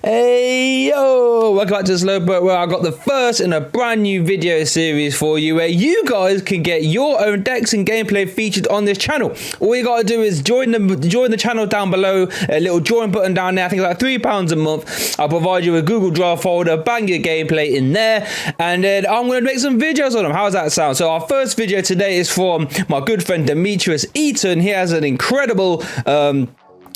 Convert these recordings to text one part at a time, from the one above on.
Hey yo, welcome back to Slowpoke, where I got the first in a brand new video series for you, where you guys can get your own decks and gameplay featured on this channel. All you gotta do is join the channel down below, a little join button down there. I think it's like £3 a month. I'll provide you with a Google Drive folder, bang your gameplay in there, and then I'm gonna make some videos on them. How's that sound? So our first video today is from my good friend Demetrius Eaton. He has an incredible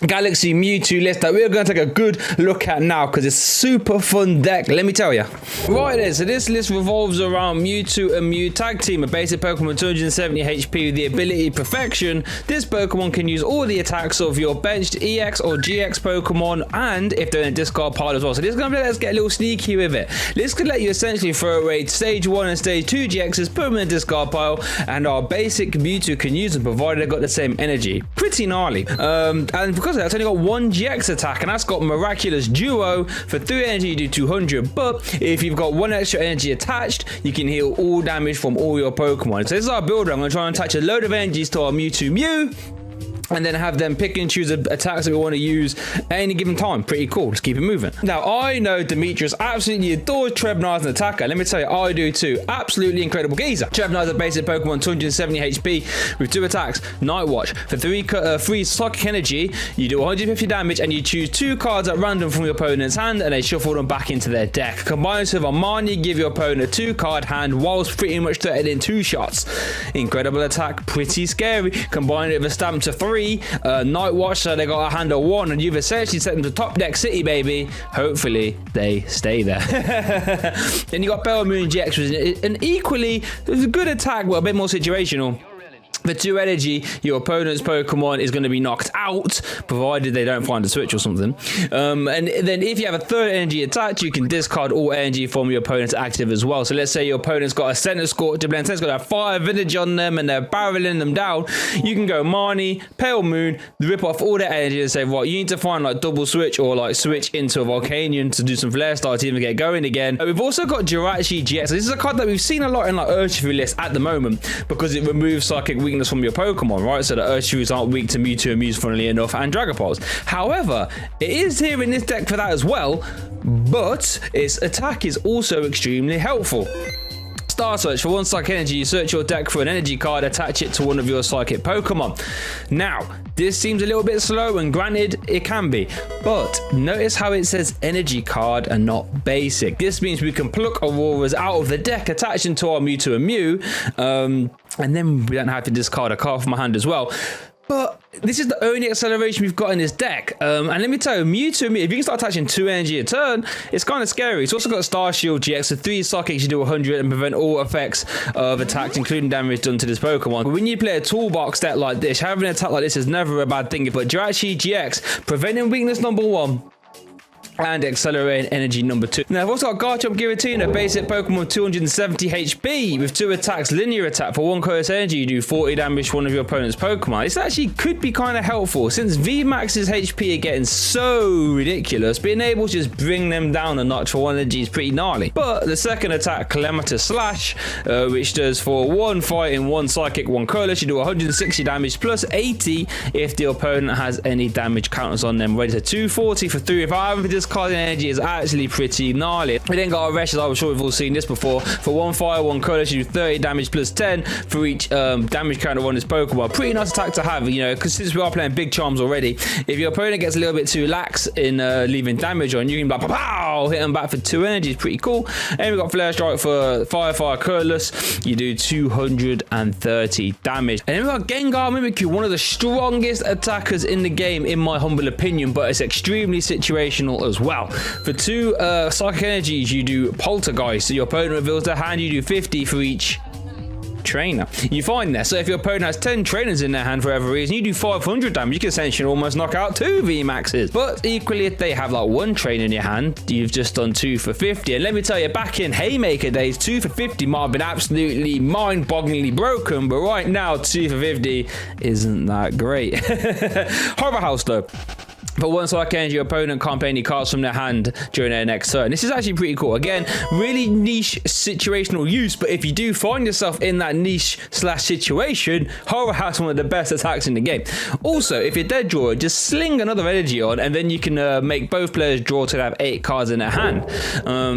Galaxy Mewtwo list that we're going to take a good look at now, because it's a super fun deck, let me tell you. Right then, so this list revolves around Mewtwo and Mew tag team, a basic Pokemon 270 HP with the ability Perfection. This Pokemon can use all the attacks of your benched EX or GX Pokemon, and if they're in a discard pile as well. So this is going to let us get a little sneaky with it. This could let you essentially throw away stage 1 and stage 2 GXs, put them in a discard pile, and our basic Mewtwo can use them provided they've got the same energy. Pretty gnarly. And because of that, it's only got one GX attack, and that's got Miraculous Duo. For 3 energy you do 200, but if you've got 1 extra energy attached, you can heal all damage from all your Pokemon. So this is our builder. I'm going to try and attach a load of energies to our Mewtwo Mew, and then have them pick and choose attacks that we want to use at any given time. Pretty cool. Let's keep it moving. Now, I know Demetrius absolutely adores Trevenant as an attacker. Let me tell you, I do too. Absolutely incredible geezer. Trevenant is a basic Pokemon, 270 HP with 2 attacks. Night Watch. For 3 psychic energy, you do 150 damage, and you choose 2 cards at random from your opponent's hand, and they shuffle them back into their deck. Combined with a Marnie, give your opponent a 2-card hand whilst pretty much threatening 2 shots. Incredible attack. Pretty scary. Combined with a stamp to 3. Night Watch, so they got a hand of 1, and you've essentially set them to top deck city, baby. Hopefully they stay there. Then you got Vileplume-GX, which is an equally good attack, but a bit more situational. For 2 energy, your opponent's Pokemon is going to be knocked out, provided they don't find a switch or something. And then if you have a 3rd energy attached, you can discard all energy from your opponent's active as well. So let's say your opponent's got a Center Scorch to blend, it's got a 5 vintage on them, and they're barreling them down. You can go Marnie, Pale Moon, rip off all their energy and say, right, you need to find like double switch or like switch into a Volcanion to do some flare style to even get going again. We've also got Jirachi-GX. So this is a card that we've seen a lot in like Urshifu lists at the moment, because it removes psychic weakness from your Pokemon, right? So the Urshifus aren't weak to Mewtwo and Mews, funnily enough, and Dragapults. However, it is here in this deck for that as well, but its attack is also extremely helpful. Star Search. For 1 psychic energy, you search your deck for an energy card, attach it to one of your psychic Pokemon. Now, this seems a little bit slow, and granted, it can be, but notice how it says energy card and not basic. This means we can pluck Auroras out of the deck, attach them to our Mewtwo and Mew, and then we don't have to discard a card from my hand as well. But this is the only acceleration we've got in this deck. And let me tell you, Mewtwo and Mew, if you can start attaching 2 energy a turn, it's kind of scary. It's also got Star Shield GX, so 3 psychics, you do 100 and prevent all effects of attacks, including damage done to this Pokemon. But when you play a toolbox deck like this, having an attack like this is never a bad thing. But Jirachi-GX, preventing weakness number 1, and accelerating energy number 2. Now I've also got Garchomp Giratina, basic Pokemon, 270 HP with 2 attacks. Linear attack. For 1 curse energy, you do 40 damage to one of your opponent's Pokemon. This actually could be kind of helpful, since VMAX's HP are getting so ridiculous. Being able to just bring them down a notch for 1 energy is pretty gnarly. But the second attack, Calamitous Slash, which does for 1 fighting, 1 psychic, 1 colorless, you do 160 damage plus 80 if the opponent has any damage counters on them. Ready to 240 for 3. If I haven't this card energy is actually pretty gnarly. We then got a Resh, as I'm sure we've all seen this before. For 1 fire, 1 color, you do 30 damage plus 10 for each damage counter on this Pokemon. Pretty nice attack to have, you know, because since we are playing big charms already, if your opponent gets a little bit too lax in leaving damage on, you can be like, pow, hit them back for 2 energy. It's pretty cool. And we've got Flare Strike for fire, colorless. You do 230 damage. And then we've got Gengar Mimikyu, one of the strongest attackers in the game, in my humble opinion, but it's extremely situational as well. For 2 psychic energies, you do Poltergeist. So your opponent reveals their hand, you do 50 for each trainer you find there. So if your opponent has 10 trainers in their hand for whatever reason, you do 500 damage. You can essentially almost knock out 2 VMAXs. But equally, if they have like 1 trainer in your hand, you've just done 2 for 50. And let me tell you, back in Haymaker days, 2 for 50 might have been absolutely mind-bogglingly broken, but right now 2 for 50 isn't that great. Horror House though. For one cycle energy, your opponent can't play any cards from their hand during their next turn. This is actually pretty cool. Again, really niche situational use, but if you do find yourself in that niche slash situation, Horror House is one of the best attacks in the game. Also, if you're dead drawer, just sling another energy on, and then you can make both players draw to have 8 cards in their hand.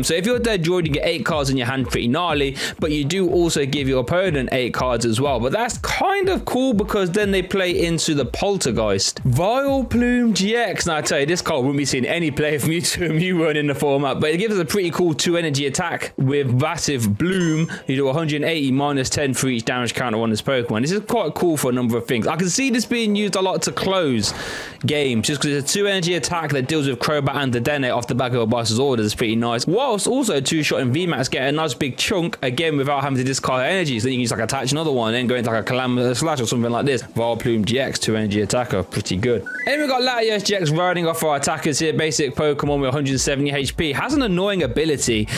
So if you're dead drawer, you get 8 cards in your hand, pretty gnarly, but you do also give your opponent 8 cards as well. But that's kind of cool because then they play into the Poltergeist. Vileplume-GX. Now I tell you, this card wouldn't be seeing any play if Mewtwo and Mew weren't in the format, but it gives us a pretty cool 2 energy attack with Massive Bloom. You do 180 minus 10 for each damage counter on this Pokemon. This is quite cool for a number of things. I can see this being used a lot to close games just because it's a 2 energy attack that deals with Crobat and Dedenne off the back of a boss's order. Is pretty nice. Whilst also 2-shot in VMAX get a nice big chunk again without having to discard energies. Then you can just like attach another one and then go into like a Calamity Slash or something like this. Vileplume-GX 2 energy attacker, pretty good. And we got Latios-GX riding off our attackers here. Basic Pokemon with 170 HP. Has an annoying ability,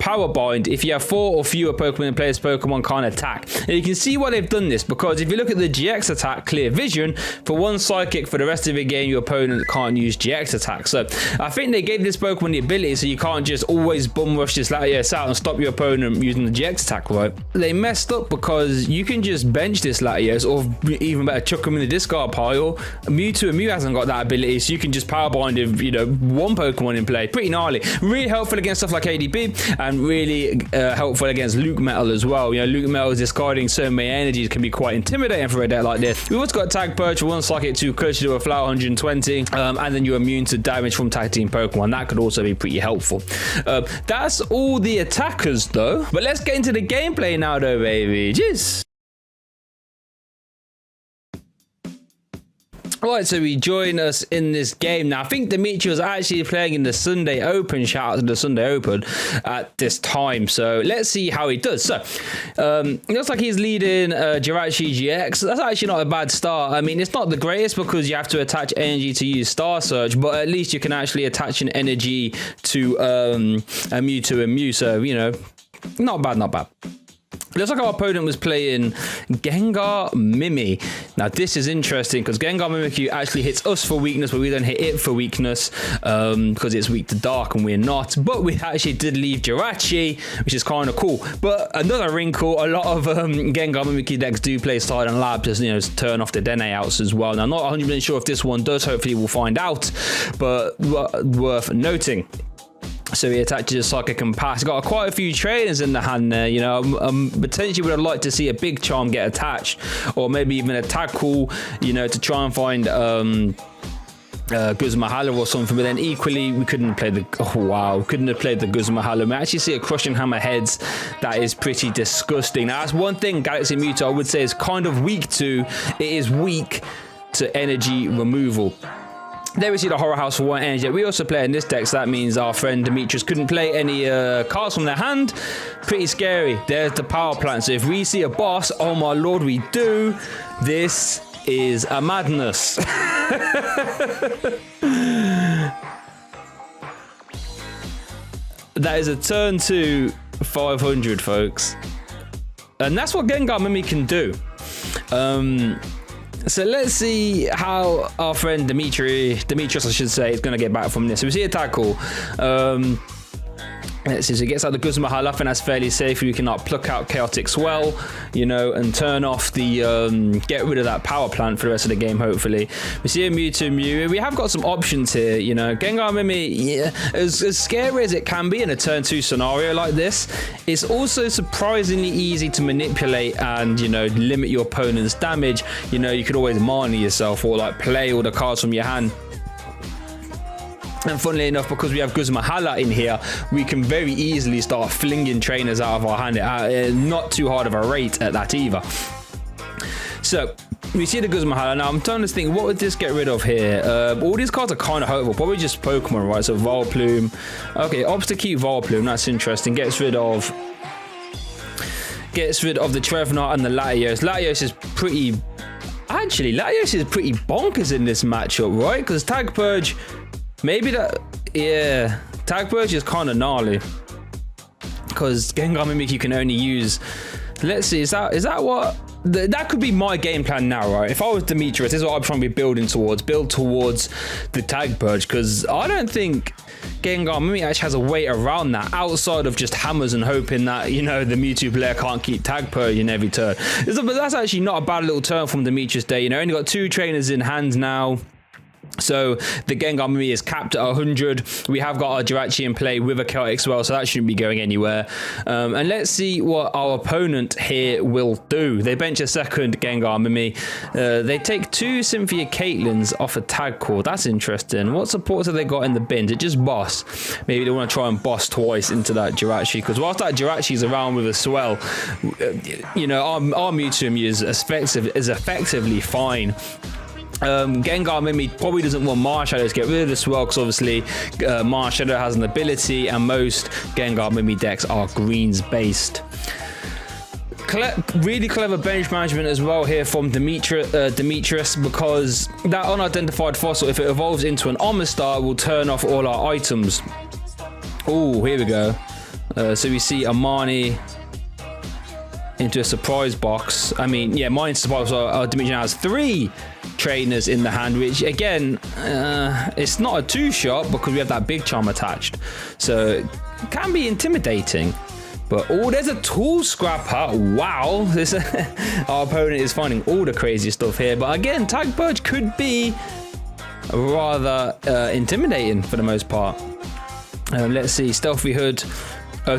Power Bind. If you have 4 or fewer Pokemon in player's Pokemon can't attack. And you can see why they've done this, because if you look at the GX attack, Clear Vision, for 1 Psychic for the rest of the game, your opponent can't use GX attack. So I think they gave this Pokemon the ability so you can't just always bum rush this Latios out and stop your opponent using the GX attack, right? They messed up because you can just bench this Latios, or even better, chuck them in the discard pile. Mewtwo and Mew hasn't got that ability, so you can just Power Bind if, you know, 1 Pokemon in play. Pretty gnarly. Really helpful against stuff like ADP, and really helpful against Luke Metal as well. You know, Luke Metal is discarding so many energies can be quite intimidating for a deck like this. We've also got Tag Purge for 1 Psychic, 2 Curse to a Flower 120, and then you're immune to damage from Tag Team Pokemon. That could also be pretty helpful. That's all the attackers though. But let's get into the gameplay now though, baby. Jeez. Right, so we join us in this game now. I think Dimitri was actually playing in the Sunday Open. Shout out to the Sunday Open at this time. So let's see how he does. So it looks like he's leading Jirachi-GX. That's actually not a bad start. I mean, it's not the greatest because you have to attach energy to use Star Search, but at least you can actually attach an energy to a Mewtwo and Mew. So, you know, not bad, not bad. Looks like our opponent was playing Gengar Mimi. Now this is interesting because Gengar Mimikyu actually hits us for weakness, but we don't hit it for weakness because it's weak to dark and we're not. But we actually did leave Jirachi, which is kind of cool. But another wrinkle, a lot of Gengar Mimikyu decks do play Silent Lab to, you know, turn off the Dedenne outs as well. Now I'm not 100% sure if this one does. Hopefully we'll find out, but worth noting. So he attaches a Psychic and Pass. Got quite a few trainers in the hand there, you know. Potentially would have liked to see a Big Charm get attached, or maybe even a Tag Call, you know, to try and find Guzma Hala or something. But then equally we couldn't play the couldn't have played the Guzma Hala. We actually see a Crushing Hammer Heads that is pretty disgusting. Now that's one thing Galaxy Mewtwo I would say is kind of weak to. It is weak to energy removal. There we see the Horror House for 1 energy. We also play in this deck, so that means our friend Demetrius couldn't play any cards from their hand. Pretty scary. There's the power plant. So if we see a boss, oh my lord, we do. This is a madness. That is a turn 2 500, folks. And that's what Gengar Mimi can do. So let's see how our friend Demetrius, I should say, is going to get back from this. So we see a Tag Call. Let's see, so he gets out the Guzma Hala, I think that's fairly safe. You can like pluck out Chaotic Swell, you know, and turn off the, get rid of that power plant for the rest of the game, hopefully. We see a Mewtwo Mew. We have got some options here, you know. Gengar Mimi, yeah, as scary as it can be in a turn 2 scenario like this, it's also surprisingly easy to manipulate and, you know, limit your opponent's damage. You know, you could always Marnie yourself or like play all the cards from your hand. And funnily enough, because we have Guzma Hala in here, we can very easily start flinging trainers out of our hand at not too hard of a rate at that either. So we see the Guzma Hala. Now I'm trying to think, what would this get rid of here? All these cards are kind of hopeful. Probably just Pokemon, right? So Vileplume. Okay, Obstacute Vileplume. That's interesting. Gets rid of the Trevenant and the Latios. Latios is pretty... Actually, Latios is pretty bonkers in this matchup, right? Because Tag Purge... Maybe that, yeah, Tag Purge is kind of gnarly because Gengar Mimikyu can only use. Let's see, is that what that could be my game plan now, right? If I was Demetrius, this is what I'm trying to be building towards. Build towards the tag purge, because I don't think Gengar Mimi actually has a way around that outside of just hammers and hoping that, you know, the Mewtwo player can't keep tag purging every turn. But that's actually not a bad little turn from Demetrius Day. You know, only got 2 trainers in hand now. So the Gengar Mimi is capped at 100. We have got our Jirachi in play with a Chaotic Swell, so that shouldn't be going anywhere. And let's see what our opponent here will do. They bench a second Gengar Mimi. They take 2 Cynthia Caitlins off a Tag Call. That's interesting. What supports have they got in the bins? It just boss. Maybe they want to try and boss twice into that Jirachi, because whilst that Jirachi is around with a Swell, you know, our Mewtwo and Mew is effectively fine. Gengar Mimi probably doesn't want Marshadow to get rid of the Swell, because obviously Marshadow has an ability, and most Gengar Mimi decks are greens based. Really clever bench management as well here from Demetrius, because that unidentified fossil, if it evolves into an Omastar, will turn off all our items. Oh, here we go. So we see a Marnie into a surprise box. I mean, yeah, mine's surprise. Demetrius has 3 trainers in the hand, which again, it's not a 2-shot because we have that Big Charm attached, so it can be intimidating. But oh, there's a tool scrapper. Wow, this our opponent is finding all the crazy stuff here. But again, tag purge could be rather intimidating for the most part. Let's see, Stealthy Hood.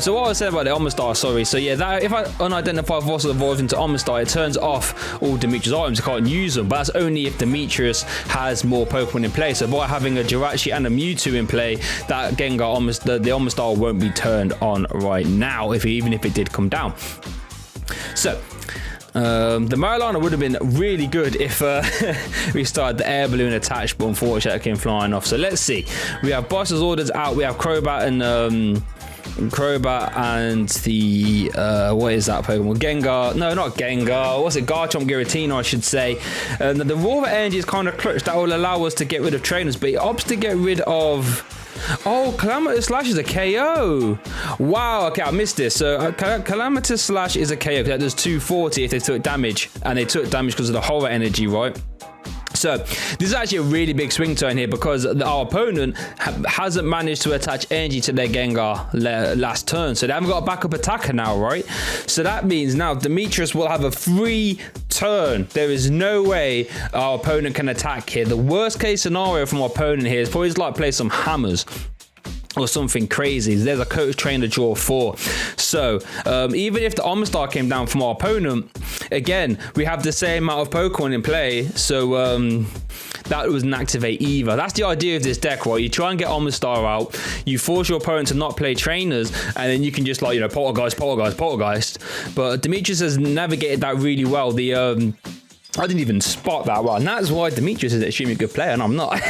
So what I was saying about the Omastar, sorry. So yeah, that if I unidentified fossil evolves into Omastar, it turns off all Demetrius items. I can't use them, but that's only if Demetrius has more Pokemon in play. So by having a Jirachi and a Mewtwo in play, that Gengar the Omastar won't be turned on right now, even if it did come down. So the Marlana would have been really good if we started the Air Balloon attached, but unfortunately it came flying off. So let's see. We have Boss's orders out. We have Crobat and the what is that Pokemon? Gengar? No, not Gengar. What's it? Garchomp, Giratina, I should say. The raw energy is kind of clutch. That will allow us to get rid of trainers, but it opts to get rid of. Oh, Calamitous Slash is a KO. Wow, okay, I missed this. So Calamitous Slash is a KO, because that does 240 if they took damage, and they took damage because of the horror energy, right? So this is actually a really big swing turn here, because our opponent hasn't managed to attach energy to their Gengar last turn, so they haven't got a backup attacker now, right? So that means now Demetrius will have a free turn. There is no way our opponent can attack here. The worst case scenario from our opponent here is probably just like play some hammers or something crazy. There's a coach trainer draw 4. So even if the Omastar came down from our opponent, again, we have the same amount of Pokemon in play, so that doesn't activate either. That's the idea of this deck, right? You try and get Omastar out, you force your opponent to not play trainers, and then you can just, like, you know, Poltergeist. But Demetrius has navigated that really well. I didn't even spot that one. That's why Demetrius is an extremely good player, and I'm not.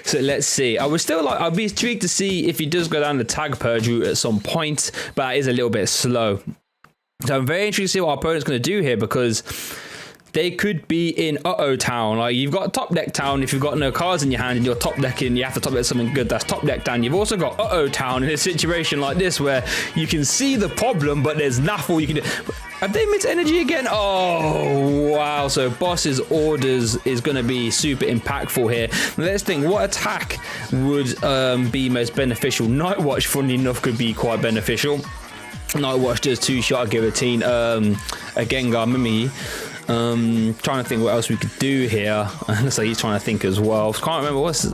So let's see. I'd be intrigued to see if he does go down the tag purge route at some point, but that is a little bit slow. So I'm very intrigued to see what our opponent's going to do here, because they could be in Town. Like, you've got top deck Town if you've got no cards in your hand and you're top decking, you have to top deck something good that's top deck down. You've also got Town in a situation like this where you can see the problem, but there's nothing you can do. Have they missed energy again? Oh, wow. So Boss's orders is going to be super impactful here. Let's think, what attack would be most beneficial? Night Watch, funnily enough, could be quite beneficial. Night Watch does 2-shot Giratina, a Gengar Mimi. Trying to think what else we could do here. Looks like he's trying to think as well. Can't remember what's.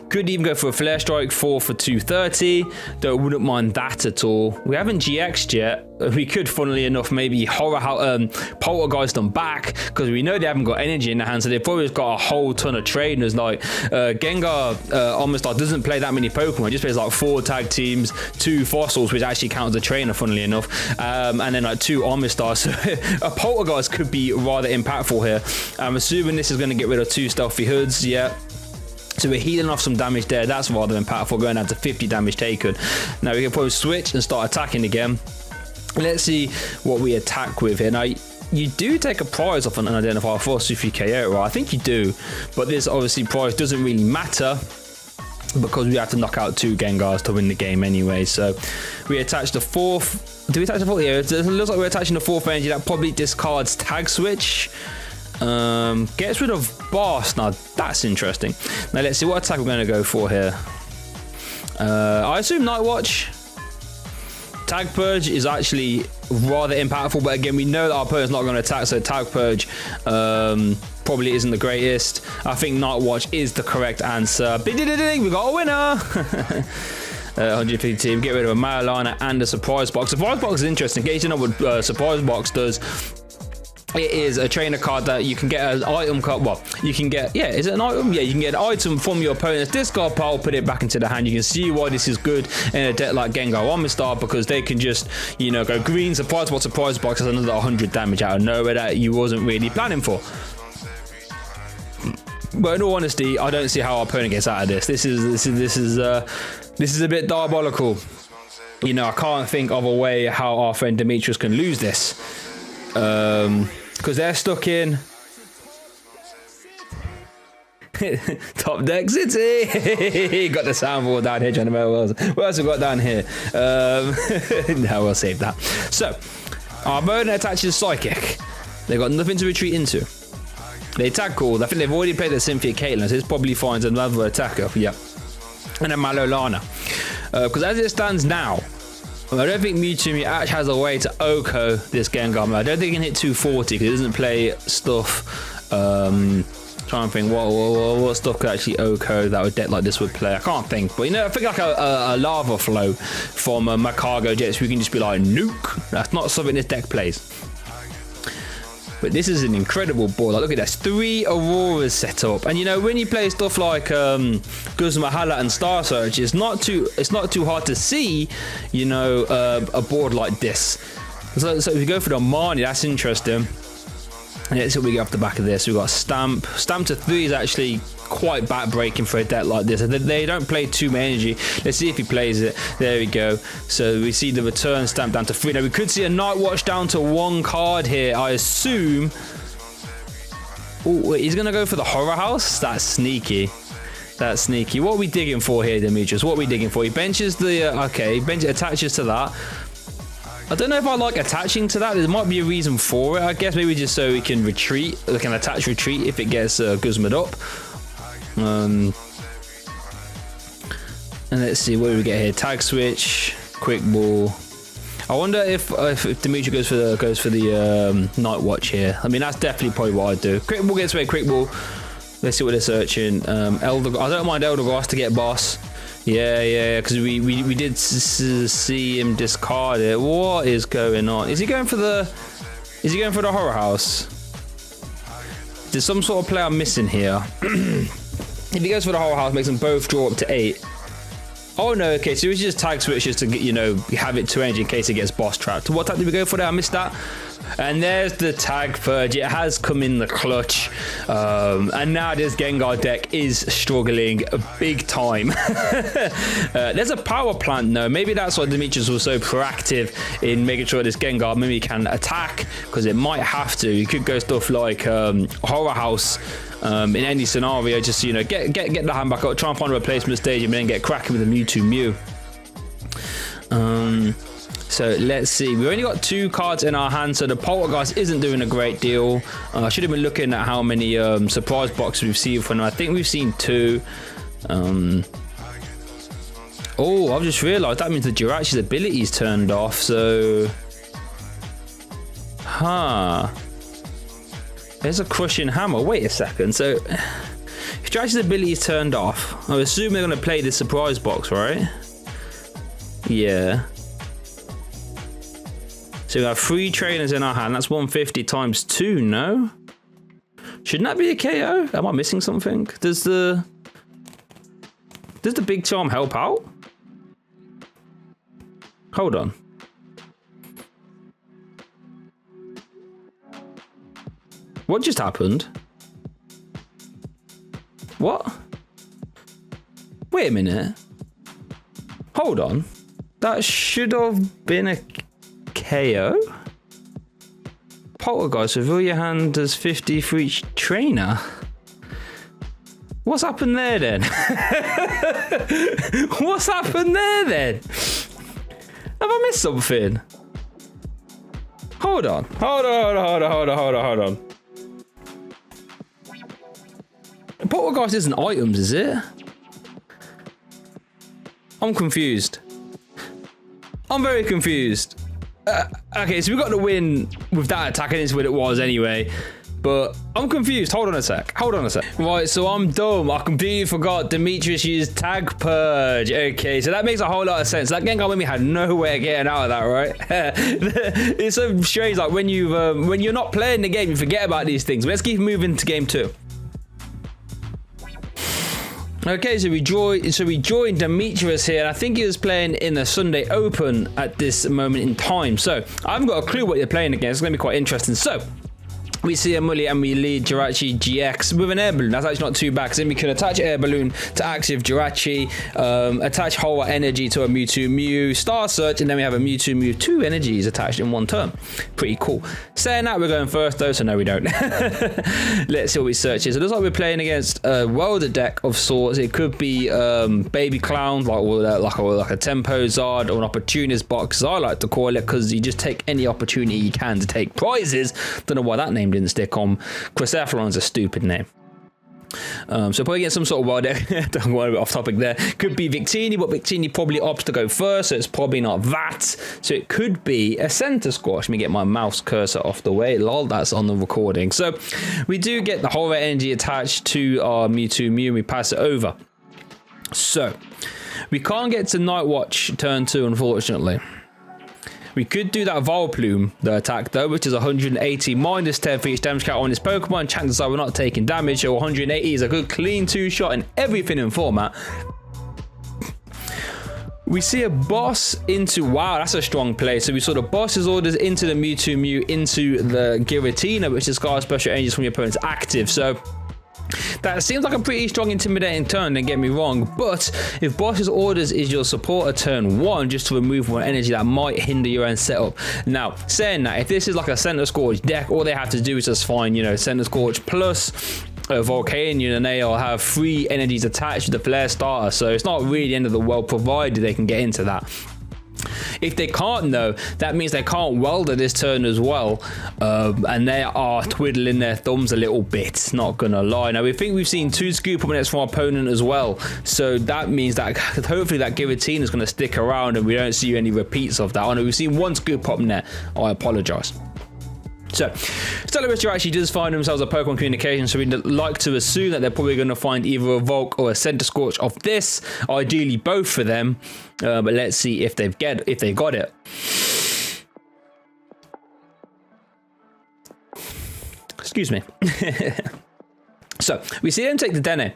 Could even go for a Flare Strike 4 for 230. Though wouldn't mind that at all. We haven't GX'd yet. We could, funnily enough, maybe Poltergeist them back, because we know they haven't got energy in their hands, so they've probably got a whole ton of trainers. Like Gengar Omastar doesn't play that many Pokemon. It just plays like 4 tag teams, 2 fossils, which actually counts as a trainer, funnily enough, and then like 2 Omastar. So a Poltergeist could be rather impactful here. I'm assuming this is going to get rid of 2 Stealthy Hoods. Yeah. So we're healing off some damage there. That's rather impactful, going down to 50 damage taken. Now we can probably switch and start attacking again. Let's see what we attack with here. Now, you do take a prize off an unidentified force if you KO it, right? I think you do, but this obviously prize doesn't really matter. because we have to knock out 2 Gengars to win the game anyway. So we attach the 4th. Do we attach the 4th? Yeah, it looks like we're attaching the 4th energy. That probably discards Tag Switch. Gets rid of Boss. Now that's interesting. Now let's see what attack we're going to go for here. I assume Night Watch. Tag Purge is actually rather impactful, but again, we know that our opponent's not going to attack, so Tag Purge probably isn't the greatest. I think Night Watch is the correct answer. Bing-ding-ding-ding, we got a winner! 150 team, get rid of a Malana and a Surprise Box. Surprise Box is interesting. In case you know what Surprise Box does, it is a trainer card that you can get an item card. Well, you can get, yeah, is it an item? Yeah, you can get an item from your opponent's discard pile, put it back into the hand. You can see why this is good in a deck like Gengar Amistar, because they can just, you know, go green, surprise box, has another 100 damage out of nowhere that you wasn't really planning for. But in all honesty, I don't see how our opponent gets out of this. This is a bit diabolical. You know, I can't think of a way how our friend Demetrius can lose this. Because they're stuck in Top Deck City. Got the soundboard down here, trying to remember what else we got down here. No, we'll save that. So our opponent attaches Psychic. They've got nothing to retreat into. They Tag Call. I think they've already played the Cynthia Caitlyn, so this probably finds another attacker. Yeah, and then Malolana. Because as it stands now, I don't think Mewtwo and Mew actually has a way to OHKO this Gengar. I don't think it can hit 240 because it doesn't play stuff. Trying to think what stuff could actually OHKO that a deck like this would play. I can't think, but you know, I think like a Lava Flow from Macargo Jets, we can just be like, nuke. That's not something this deck plays. But this is an incredible board. Like, look at this, 3 Auroras set up, and you know, when you play stuff like Guzma, Hala, and Star Search, it's not too hard to see, you know, a board like this. So if you go for the Marnie, that's interesting. And let's see what we get off the back of this. We've got Stamp. Stamp to 3 is actually quite backbreaking for a deck like this. They don't play too much energy. Let's see if he plays it. There we go. So we see the return Stamp down to 3. Now we could see a Night Watch down to 1 card here, I assume. Oh, he's going to go for the Horror House? That's sneaky. That's sneaky. What are we digging for here, Demetrius? What are we digging for? He benches the... okay, attaches to that. I don't know if I like attaching to that. There might be a reason for it. I guess maybe just so we can retreat. We can attach retreat if it gets Guzma'd up. And let's see, what do we get here? Tag Switch, Quick Ball. I wonder if Dimitri goes for the Night Watch here. I mean, that's definitely probably what I'd do. Quick Ball gets away. Quick Ball. Let's see what they're searching. Eldegoss. I don't mind Eldegoss to get Boss. Yeah, because we did see him discard it. What is going on? Is he going for the Horror House? There's some sort of play I'm missing here. If he goes for the Horror House, makes them both draw up to 8. Oh no, okay, so it's just Tag Switch just to, you know, have it 2 energy in case it gets Boss trapped. What type did we go for there? I missed that. And there's the Tag Purge. It has come in the clutch. And now this Gengar deck is struggling big time. There's a power plant though. Maybe that's why Demetrius was so proactive in making sure this Gengar maybe can attack, because it might have to. You could go stuff like Horror House. In any scenario, just, you know, get the hand back up, try and find a replacement stage, and then get cracking with the Mewtwo Mew. So let's see. We've only got 2 cards in our hand, so the Poltergeist isn't doing a great deal. I should have been looking at how many surprise boxes we've seen from them. I think we've seen 2. Oh, I've just realised that means the Jirachi's ability's turned off. So, there's a Crushing Hammer. Wait a second. So, if Jirachi's ability is turned off, I assume they're going to play this surprise box, right? Yeah. So we have 3 trainers in our hand. That's 150 times 2, no? Shouldn't that be a KO? Am I missing something? Does the Big Charm help out? Hold on. What just happened? What? Wait a minute. Hold on. That should have been a KO? Poltergeist, reveal your hand as 50 for each trainer. What's happened there then? What's happened there then? Have I missed something? Hold on. Poltergeist isn't items, is it? I'm confused. I'm very confused. Okay, so we got the win with that attack, and it's what it was anyway. But I'm confused. Hold on a sec. Right, so I'm dumb. I completely forgot Demetrius used Tag Purge. Okay, so that makes a whole lot of sense. That Gengar with me had no way of getting out of that, right? It's so strange. Like when you're not playing the game, you forget about these things. But let's keep moving to game 2. Okay, so we joined Demetrius here, and I think he was playing in the Sunday Open at this moment in time. So I haven't got a clue what you're playing against. It's going to be quite interesting. So we see a Mully and we lead Jirachi-GX with an Air Balloon. That's actually not too bad, because then we can attach Air Balloon to active Jirachi, attach Hala Energy to a Mewtwo Mew, Star Search, and then we have a Mewtwo Mew 2 energies attached in one turn. Pretty cool. Saying that, we're going first though, so no we don't. Let's see what we search is. It looks like we're playing against a welder deck of sorts. It could be baby clowns, like a Tempo Zard, or an opportunist box, as I like to call it, because you just take any opportunity you can to take prizes. Don't know why that name didn't stick on. Cressephron's a stupid name. So probably get some sort of wild deck. Don't worry, a bit off topic there. Could be Victini, but Victini probably opts to go first, so it's probably not that. So it could be a Center Squash. Let me get my mouse cursor off the way. Lol, that's on the recording. So we do get the Horror Energy attached to our Mewtwo Mew, and we pass it over. So we can't get to Night Watch turn 2, unfortunately. We could do that Vileplume, the attack though, which is 180 minus 10 for each damage count on this Pokemon. Chances are we're not taking damage, so 180 is a good clean 2-shot in everything in format. We see a boss into, wow, that's a strong play. So we saw the boss's orders into the Mewtwo Mew, into the Giratina, which is got special energies from your opponent's active. So that seems like a pretty strong intimidating turn, don't get me wrong, but if boss's orders is your supporter turn 1, just to remove one energy, that might hinder your own setup. Now, saying that, if this is like a Center Scorch deck, all they have to do is just find, you know, Center Scorch plus Volcanion, and they'll have 3 energies attached to the Flare starter, so it's not really the end of the world, provided they can get into that. If they can't though, that means they can't welder this turn as well, and they are twiddling their thumbs a little bit, not gonna lie. Now we think we've seen 2 scoop up nets from our opponent as well, so that means that hopefully that Giratina is going to stick around and we don't see any repeats of that. I know we've seen 1 scoop up net. I apologize. So, Stealthy actually does find themselves a Pokemon communication, so we'd like to assume that they're probably going to find either a Volk or a Center Scorch of this, ideally both for them, but let's see if they've got it. Excuse me. So, we see them take the Dedenne,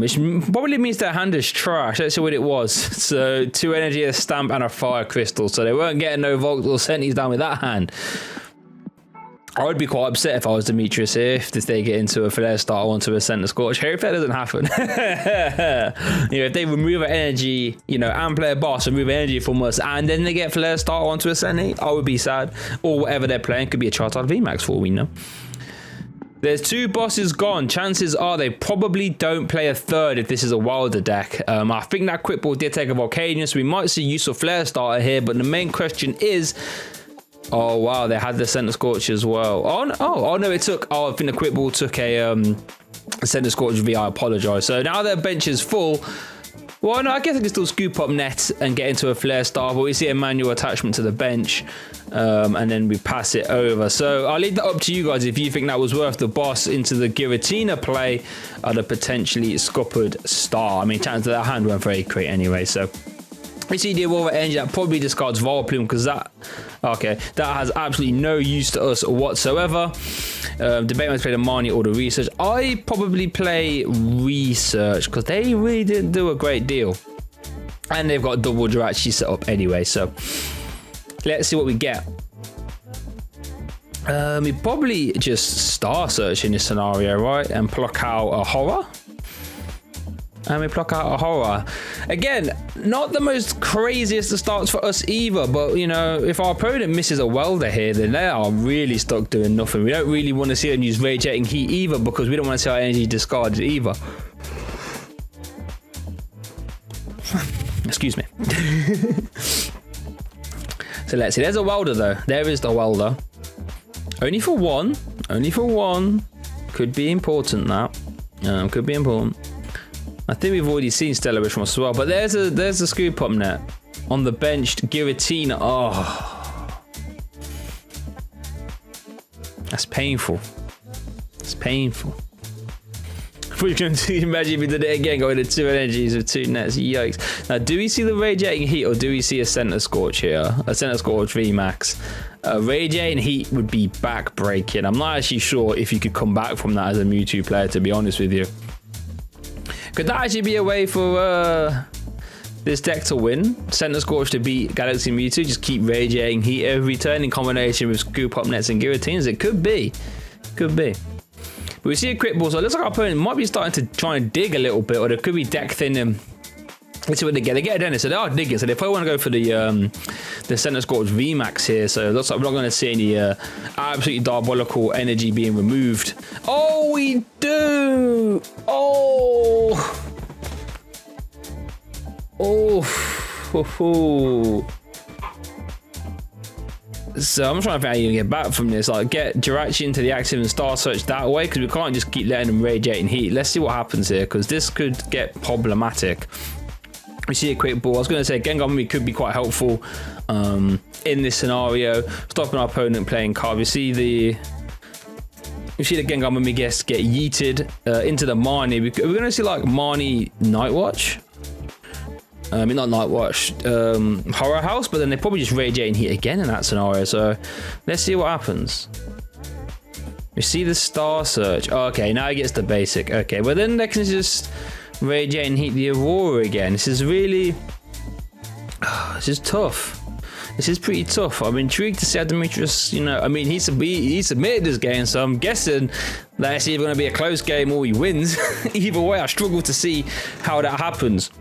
which probably means their hand is trash. Let's see what it was. So, 2 energy, a stamp, and a fire crystal, so they weren't getting no Volks or Centis down with that hand. I would be quite upset if I was Demetrius here, if they get into a Flare Starter onto a Center Scorch. Here, if that doesn't happen. You know, if they remove an energy, you know, and play a boss, remove energy from us, and then they get Flare Starter onto a Centi, I would be sad. Or whatever they're playing, could be a Charizard VMAX for all we know. There's 2 bosses gone. Chances are they probably don't play a third if this is a wilder deck. I think that Quick Ball did take a Volcanion, so we might see use of Flare Starter here, but the main question is, oh wow, they had the Center Scorch as well. Oh no, it took, I think the Quick Ball took a Center Scorch V, I apologise. So now their bench is full. Well, no, I guess I can still scoop up net and get into a Flare Star, but we see a manual attachment to the bench, and then we pass it over. So I'll leave that up to you guys if you think that was worth the boss into the Giratina play at a potentially scuppered star. I mean, chances of that hand weren't very great anyway, so we see the Aurora Energy that probably discards Vileplume, because that has absolutely no use to us whatsoever. Debate whether to play the Marnie or the Research. I probably play Research because they really didn't do a great deal, and they've got double Jirachi set up anyway. So let's see what we get. We probably just Star Search in this scenario, right, and pluck out a Horror. And we pluck out a horror. Again, not the most craziest of starts for us either, but you know, if our opponent misses a welder here, then they are really stuck doing nothing. We don't really want to see them use Radiating Heat either, because we don't want to see our energy discarded either. Excuse me. So let's see. There's a welder though. There is the welder. Only for one. Only for one. Could be important that. Could be important. I think we've already seen Stellar Wish from as well. But there's a scoop up net. On the bench, Giratina. Oh. That's painful. It's painful. We're going to imagine if we did it again, going to 2 energies with 2 nets. Yikes. Now, do we see the Radiating Heat or do we see a Center Scorch here? A Center Scorch VMAX. Radiating Heat would be back breaking. I'm not actually sure if you could come back from that as a Mewtwo player, to be honest with you. Could that actually be a way for this deck to win? Center Scorch to beat Galaxy Mewtwo, just keep Radiating Heat every turn in combination with Scoop Up Nets and Giratinas? It could be. Could be. But we see a crit ball, so it looks like our opponent might be starting to try and dig a little bit, or there could be deck thinning. Let's see what they get. They get a Dennis, so they are digging. So they probably want to go for the Center Scorch VMAX here. So it looks like we're not going to see any absolutely diabolical energy being removed. Oh, we do! Oh! Oh! So I'm trying to figure out how you get back from this. Like, get Jirachi into the active and Star Search that way, because we can't just keep letting them Radiating Heat. Let's see what happens here, because this could get problematic. We see a quick ball. I was going to say Gengar Mimikyu could be quite helpful in this scenario, stopping our opponent playing card. We see the Gengar Mimikyu get yeeted into the Marnie. We're going to see like Marnie Nightwatch. I mean, not Nightwatch, Horror House, but then they probably just Radiating Heat again in that scenario. So let's see what happens. We see the Star Search. Oh, okay, now he gets the basic. Okay, well then they can just Radiating Heat the Aurora again. This is really, this is tough. This is pretty tough. I'm intrigued to see how Demetrius, you know, I mean, he submitted this game, so I'm guessing that it's either going to be a close game or he wins. Either way, I struggle to see how that happens.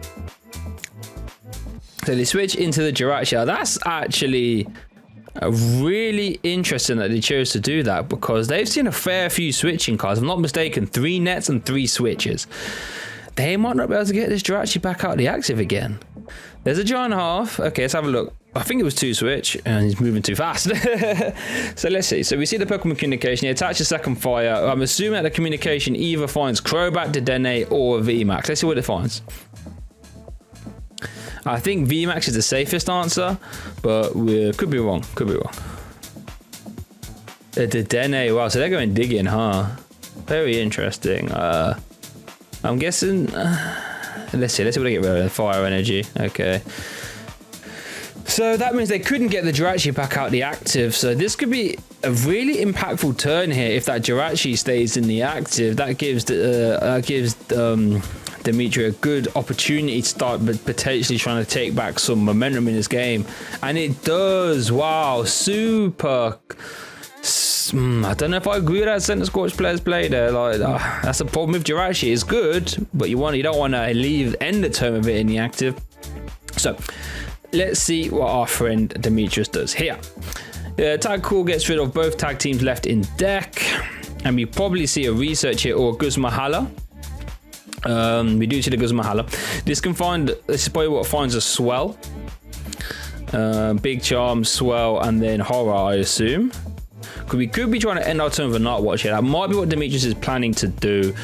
So they switch into the Jirachi. That's actually really interesting that they chose to do that, because they've seen a fair few switching cards. If I'm not mistaken, 3 nets and 3 switches. They might not be able to get this Jirachi back out of the active again. There's a giant half. Okay, let's have a look. I think it was 2 switch, and he's moving too fast. So let's see. So we see the Pokemon communication. He attaches second fire. I'm assuming that the communication either finds Crobat, Dedenne, or VMAX. Let's see what it finds. I think VMAX is the safest answer, but we could be wrong. Could be wrong. Dedenne, wow, so they're going digging, huh? Very interesting. I'm guessing. Let's see what they get rid of. Fire energy. Okay. So that means they couldn't get the Jirachi back out the active. So this could be a really impactful turn here if that Jirachi stays in the active. That gives Dimitri a good opportunity to start potentially trying to take back some momentum in this game, and it does. Wow, super. I don't know if I agree with that Center Scorch players play there. Like, that's the problem with Jirachi. It's good, but you don't want to end the turn of it in the active. So let's see what our friend Demetrius does here. Tag Call gets rid of both tag teams left in deck, and we probably see a research here or Guzma Hala. We do see the Guzma Hala. This is probably what finds a Swell. Big Charm, Swell, and then Horror, I assume. We could be trying to end our turn with a Nightwatch here. That might be what Demetrius is planning to do.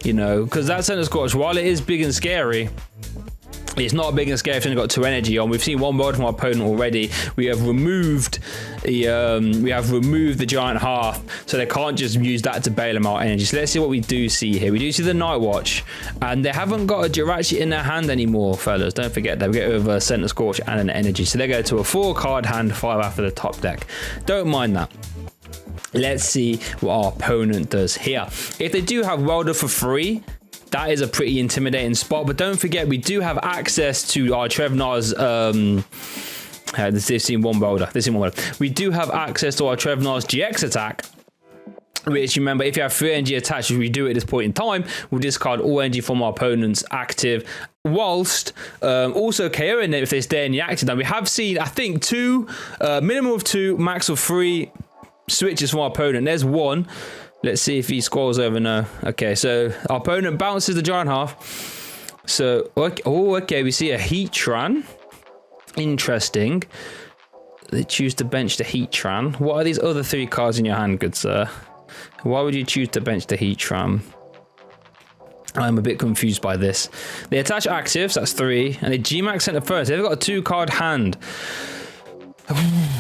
You know, because that Center Scorch, while it is big and scary, it's not big and scary if it's only got 2 energy on. We've seen 1 word from our opponent already. We have removed the giant half, so they can't just use that to bail them out energy. So let's see what we do see here. We do see the Nightwatch, and they haven't got a Jirachi in their hand anymore, fellas. Don't forget that. We get over a Center Scorch and an energy, so they go to a 4-card hand, 5 after the top deck. Don't mind that. Let's see what our opponent does here. If they do have Welder for free, that is a pretty intimidating spot, but don't forget we do have access to our Trevenant's they've seen one welder. We do have access to our Trevenant-GX attack, which, remember, if you have 3 energy attached, which we do at this point in time, we'll discard all energy from our opponent's active, whilst also KOing it if they stay in the active. Now, we have seen, I think, minimum of 2, max of 3 switches from our opponent. There's one. Let's see if he scrolls over now. Okay, so our opponent bounces the giant half. So, okay, we see a Heatran. Interesting. They choose to bench the Heatran. What are these other 3 cards in your hand, good sir? Why would you choose to bench the Heatran? I'm a bit confused by this. They attach actives, that's 3, and they G-Max center first. They've got a 2-card hand.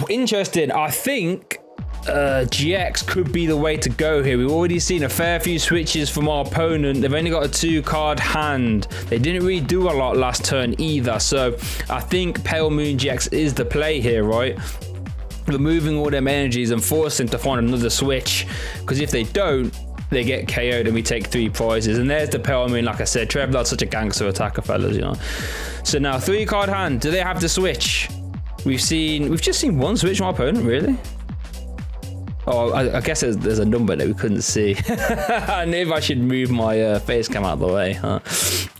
Interesting. I think GX could be the way to go here. We've already seen a fair few switches from our opponent. They've only got a 2-card hand. They didn't really do a lot last turn either. So I think Pale Moon GX is the play here, right? Removing all them energies and forcing them to find another switch, because if they don't, they get KO'd and we take 3 prizes. And there's the Pale Moon. Like I said, Trevenant's such a gangster attacker, fellas, you know. So now 3-card hand. Do they have the switch? We've just seen 1 switch from our opponent, really. Oh, I guess there's a number that we couldn't see. And if I should move my face cam out of the way, huh?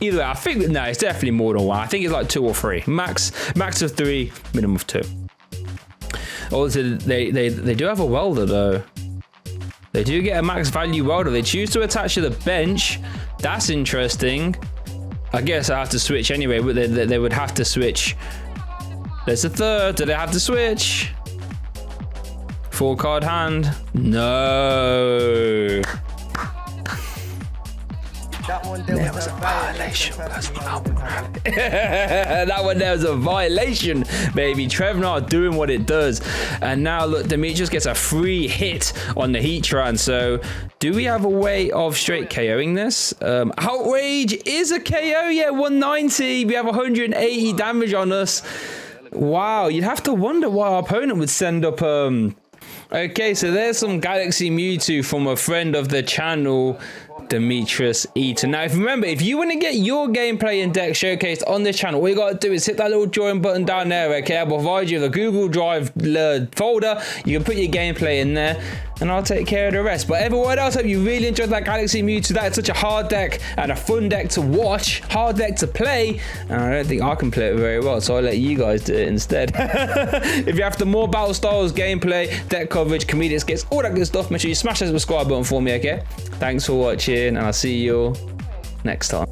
Either way, I think no, it's definitely more than 1. I think it's like 2 or 3. Max of 3, minimum of 2. Also, they do have a welder though. They do get a max value welder. They choose to attach to the bench. That's interesting. I guess I have to switch anyway, but they would have to switch. There's a 3rd. Do they have to switch? 4-card hand. No. That one there was a violation. That one there was a violation, baby. Trevenant doing what it does. And now look, Demetrius gets a free hit on the Heatran. So do we have a way of straight KOing this? Outrage is a KO. Yeah, 190. We have 180 damage on us. Wow, you'd have to wonder why our opponent would send up okay, so there's some Galaxy Mewtwo from a friend of the channel, Demetrius Eaton. Now, remember, if you want to get your gameplay and deck showcased on this channel, all you got to do is hit that little join button down there, okay? I'll provide you with a Google Drive folder. You can put your gameplay in there, and I'll take care of the rest. But everyone else, I hope you really enjoyed that Galaxy Mewtwo. That is such a hard deck and a fun deck to watch, hard deck to play, and I don't think I can play it very well, so I'll let you guys do it instead. If you're after more battle styles, gameplay, deck coverage, comedic skits, all that good stuff, make sure you smash that subscribe button for me, okay? Thanks for watching, and I'll see you all next time.